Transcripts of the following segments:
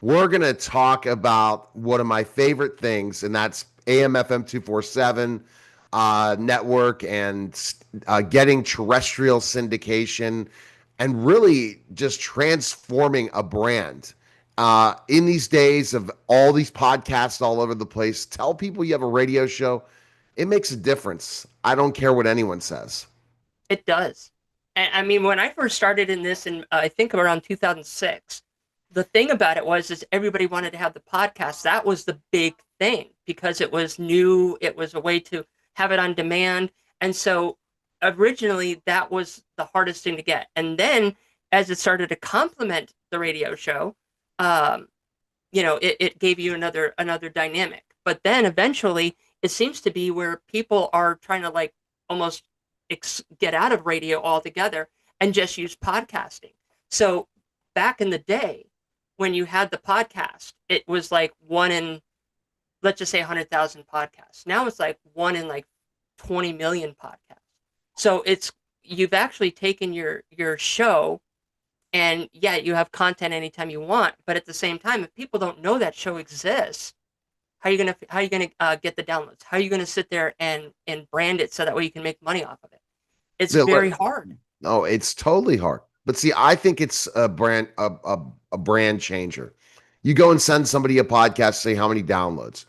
We're going to talk about one of my favorite things, and that's AM FM 247 network and getting terrestrial syndication and really just transforming a brand. In these days of all these podcasts all over the place, tell people you have a radio show. It makes a difference. I don't care what anyone says. It does. And I mean, when I first started in this, in I think around 2006, the thing about it was is everybody wanted to have the podcast. That was the big thing because it was new. It was a way to have it on demand. And so originally that was the hardest thing to get. And then as it started to complement the radio show, um, it gave you another dynamic. But then eventually it seems to be where people are trying to like almost get out of radio altogether and just use podcasting. So back in the day, when you had the podcast, it was like one in, let's just say 100,000 podcasts. Now it's like one in like 20 million podcasts. So you've actually taken your show and yeah, you have content anytime you want. But at the same time, if people don't know that show exists, how are you gonna get the downloads? How are you gonna sit there and brand it so that way you can make money off of it? It's very hard. No, it's totally hard. But see, I think it's a brand changer. You go and send somebody a podcast, say how many downloads.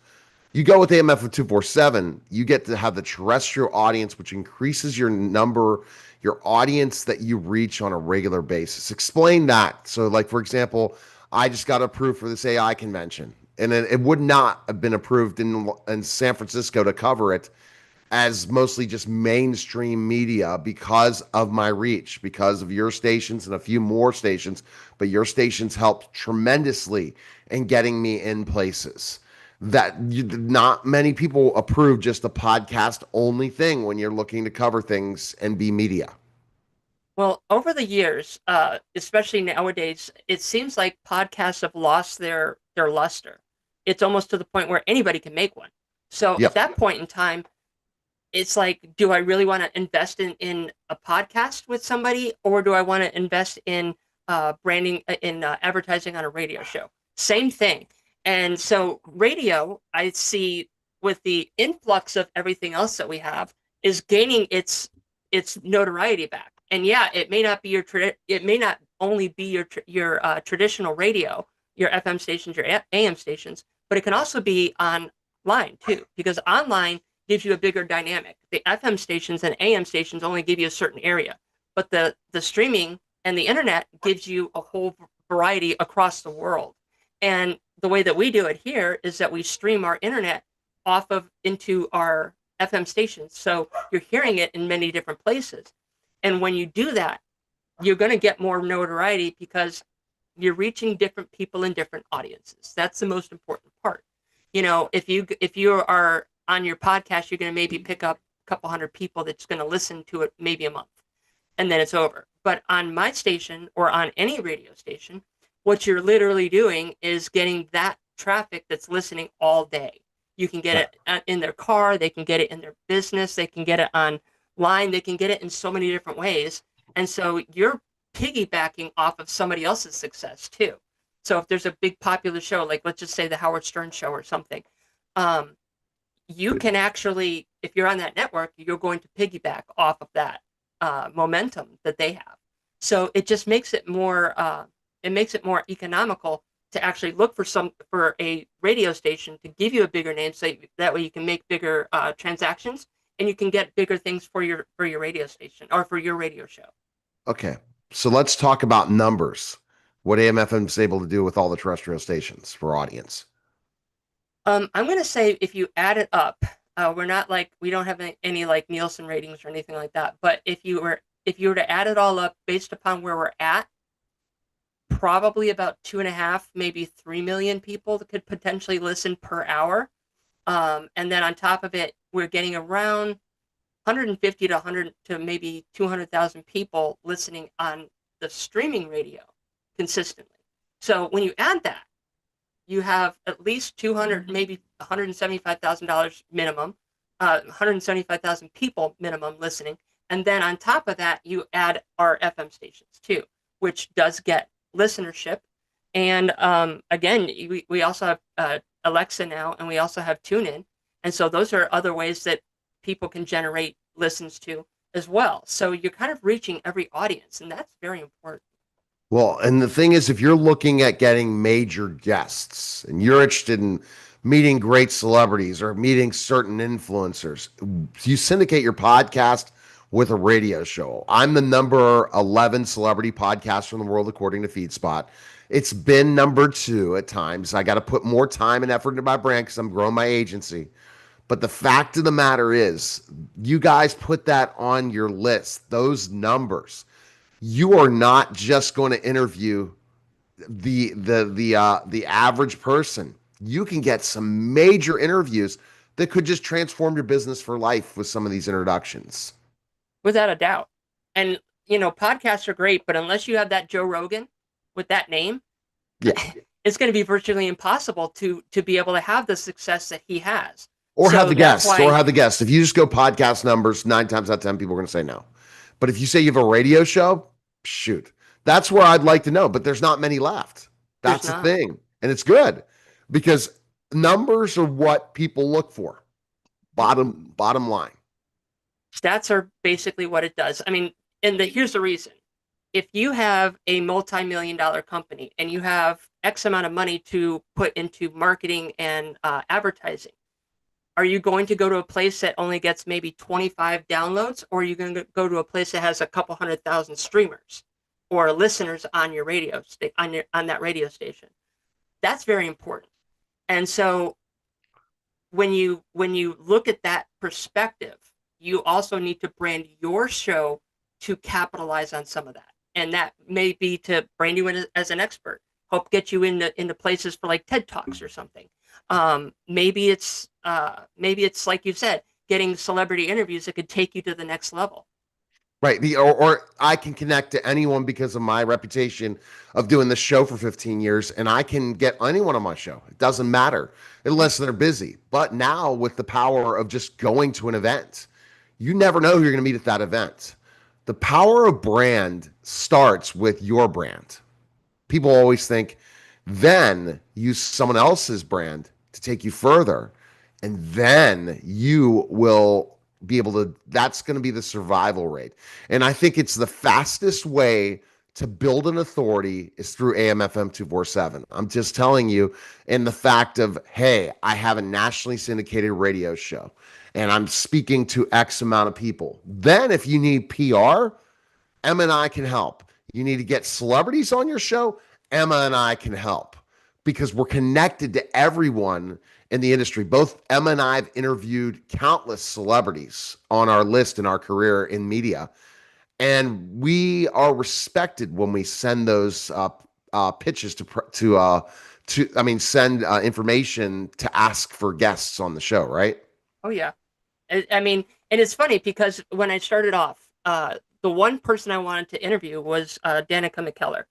You go with AMF of 247, you get to have the terrestrial audience, which increases your number, your audience that you reach on a regular basis. Explain that. So, like, for example, I just got approved for this AI convention, and it would not have been approved in San Francisco to cover it as mostly just mainstream media because of my reach, because of your stations and a few more stations. But your stations helped tremendously in getting me in places that not many people approve just a podcast only thing when you're looking to cover things and be media. Well, over the years, especially nowadays, it seems like podcasts have lost their luster. It's almost to the point where anybody can make one. So at Yep. that point in time, it's like, do I really want to invest in a podcast with somebody, or do I want to invest in branding, in advertising on a radio show? Same thing. And so, radio, I see with the influx of everything else that we have, is gaining its notoriety back. And yeah, it may not only be your traditional radio, your FM stations, your AM stations, but it can also be online too, because online gives you a bigger dynamic. The FM stations and AM stations only give you a certain area, but the streaming and the internet gives you a whole variety across the world. And the way that we do it here is that we stream our internet off of into our FM stations. So you're hearing it in many different places. And when you do that, you're going to get more notoriety because you're reaching different people in different audiences. That's the most important part. If you are on your podcast, you're going to maybe pick up a couple hundred people that's going to listen to it maybe a month, and then it's over. But on my station or on any radio station, what you're literally doing is getting that traffic that's listening all day. You can get it in their car, they can get it in their business, they can get it online, they can get it in so many different ways. And so you're piggybacking off of somebody else's success too. So if there's a big popular show, like let's just say the Howard Stern show or something, um, you can actually, if you're on that network, you're going to piggyback off of that momentum that they have. So it just makes it more economical to actually look for a radio station to give you a bigger name, so that way you can make bigger transactions and you can get bigger things for your radio station or for your radio show. Okay. So let's talk about numbers. What AMFM is able to do with all the terrestrial stations for audience. I'm gonna say if you add it up, we don't have any like Nielsen ratings or anything like that. But if you were to add it all up based upon where we're at, probably about 2.5, maybe 3 million people that could potentially listen per hour. And then on top of it, we're getting around 150 to 100 to maybe 200,000 people listening on the streaming radio consistently. So when you add that, you have at least 200, maybe $175,000 minimum, 175,000 people minimum listening. And then on top of that, you add our FM stations too, which does get listenership And again, we also have Alexa now, and we also have TuneIn. And so those are other ways that people can generate listens to as well. So you're kind of reaching every audience, and that's very important. Well, and the thing is, if you're looking at getting major guests and you're interested in meeting great celebrities or meeting certain influencers, you syndicate your podcast with a radio show. I'm the number 11 celebrity podcaster in the world, according to FeedSpot. It's been number 2 at times. I got to put more time and effort into my brand because I'm growing my agency. But the fact of the matter is, you guys put that on your list, those numbers. You are not just going to interview the average person. You can get some major interviews that could just transform your business for life with some of these introductions. Without a doubt. And podcasts are great, but unless you have that Joe Rogan with that name, Yeah. it's going to be virtually impossible to be able to have the success that he has. Or So have the that's guests, why- or have the guests. If you just go podcast numbers, 9 times out of 10, people are going to say no. But if you say you have a radio show, shoot, that's where I'd like to know. But there's not many left. That's the thing. And it's good because numbers are what people look for. Bottom line. Stats are basically what it does. I mean, here's the reason. If you have a multi-million-dollar company and you have X amount of money to put into marketing and advertising, are you going to go to a place that only gets maybe 25 downloads, or are you going to go to a place that has a couple 100,000 streamers or listeners on your on that radio station? That's very important. And so when you look at that perspective, you also need to brand your show to capitalize on some of that. And that may be to brand you in as an expert, help get you into places for like TED Talks or something. Maybe it's like you said, getting celebrity interviews that could take you to the next level. Right. Or I can connect to anyone because of my reputation of doing this show for 15 years, and I can get anyone on my show. It doesn't matter unless they're busy. But now with the power of just going to an event, you never know who you're going to meet at that event. The power of brand starts with your brand. People always think, then use someone else's brand to take you further, and then you will be able to, that's going to be the survival rate. And I think it's the fastest way to build an authority is through AM/FM 247. I'm just telling you, in the fact of, hey, I have a nationally syndicated radio show and I'm speaking to X amount of people. Then if you need PR, Emma and I can help. You need to get celebrities on your show, Emma and I can help because we're connected to everyone in the industry. Both Emma and I have interviewed countless celebrities on our list in our career in media, and we are respected when we send those pitches send information to ask for guests on the show, right? Oh yeah, I mean, and it's funny because when I started off, the one person I wanted to interview was Danica McKellar.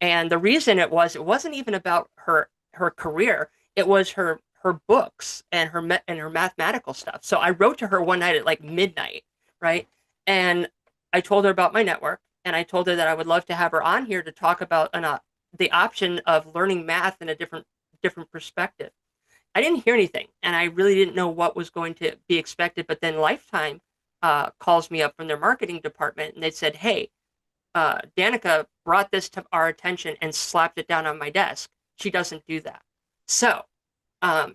And the reason it wasn't even about her career. It was her books and her mathematical stuff. So I wrote to her one night at like midnight, right? And I told her about my network, and I told her that I would love to have her on here to talk about the option of learning math in a different perspective. I didn't hear anything, and I really didn't know what was going to be expected. But then Lifetime calls me up from their marketing department, and they said, "Hey, Danica brought this to our attention and slapped it down on my desk. She doesn't do that. So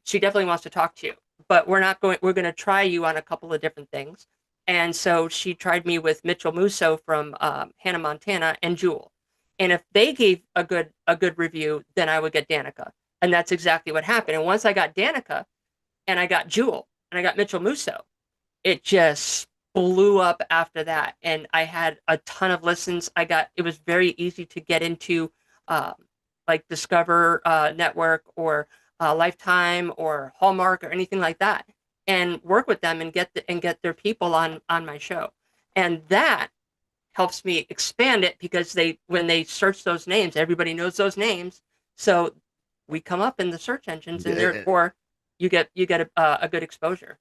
she definitely wants to talk to you, but we're going to try you on a couple of different things." And so she tried me with Mitchell Musso from Hannah Montana and Jewel. And if they gave a good review, then I would get Danica. And that's exactly what happened. And once I got Danica and I got Jewel and I got Mitchell Musso, it just blew up after that. And I had a ton of listens. It was very easy to get into like Discover Network or Lifetime or Hallmark or anything like that, and work with them and get their people on my show. And that helps me expand it because when they search those names, everybody knows those names. So we come up in the search engines, and therefore you get a good exposure.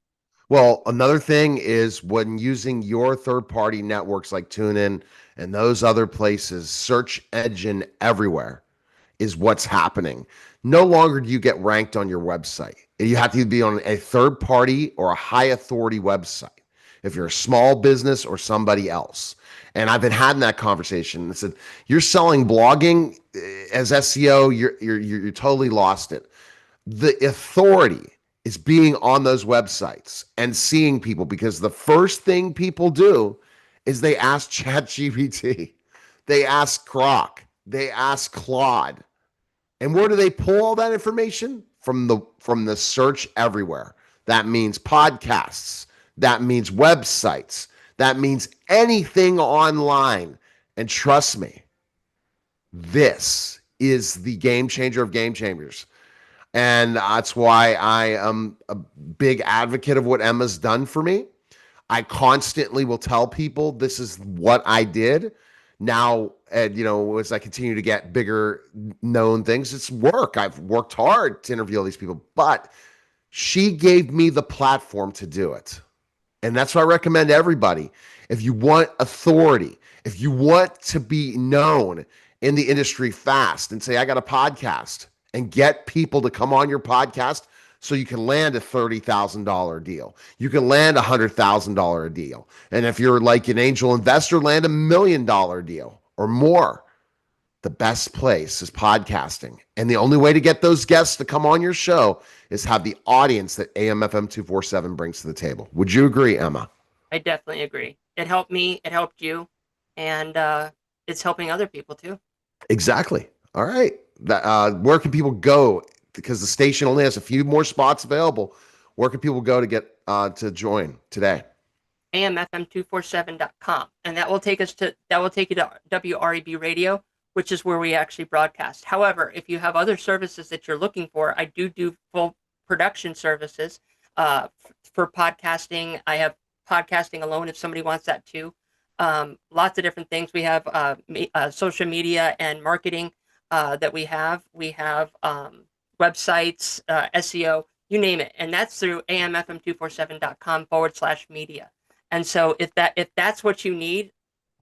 Well, another thing is when using your third-party networks like TuneIn and those other places, search engine everywhere. is what's happening. No longer do you get ranked on your website. You have to be on a third party or a high authority website if you're a small business or somebody else. And I've been having that conversation and said, you're selling blogging as SEO, you're totally lost it. The authority is being on those websites and seeing people, because the first thing people do is they ask ChatGPT, they ask Grok, they ask Claude. And where do they pull all that information? From the search everywhere. That means podcasts. That means websites. That means anything online. And trust me, this is the game changer of game changers. And that's why I am a big advocate of what Emma's done for me. I constantly will tell people this is what I did. Now, and as I continue to get bigger known things, it's work. I've worked hard to interview all these people, but she gave me the platform to do it. And that's what I recommend to everybody. If you want authority, if you want to be known in the industry fast and say, I got a podcast, and get people to come on your podcast so you can land a $30,000 deal. You can land a $100,000 deal. And if you're like an angel investor, land $1 million deal or more. The best place is podcasting. And the only way to get those guests to come on your show is have the audience that AM/FM 247 brings to the table. Would you agree, Emma? I definitely agree. It helped me. It helped you. And it's helping other people too. Exactly. All right. Where can people go? Because the station only has a few more spots available. Where can people go to get to join today? amfm247.com, and that will take you to WREB Radio, which is where we actually broadcast. However, if you have other services that you're looking for, I do full production services for podcasting. I have podcasting alone if somebody wants that too. Lots of different things. We have social media and marketing that we have. We have websites, SEO, you name it. And that's through amfm247.com/media. And so if that's what you need,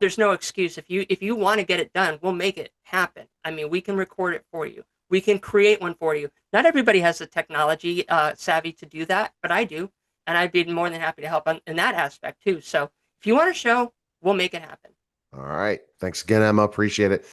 there's no excuse. If you want to get it done, we'll make it happen. I mean, we can record it for you. We can create one for you. Not everybody has the technology savvy to do that, but I do. And I'd be more than happy to help in that aspect too. So if you want a show, we'll make it happen. All right. Thanks again, Emma. Appreciate it.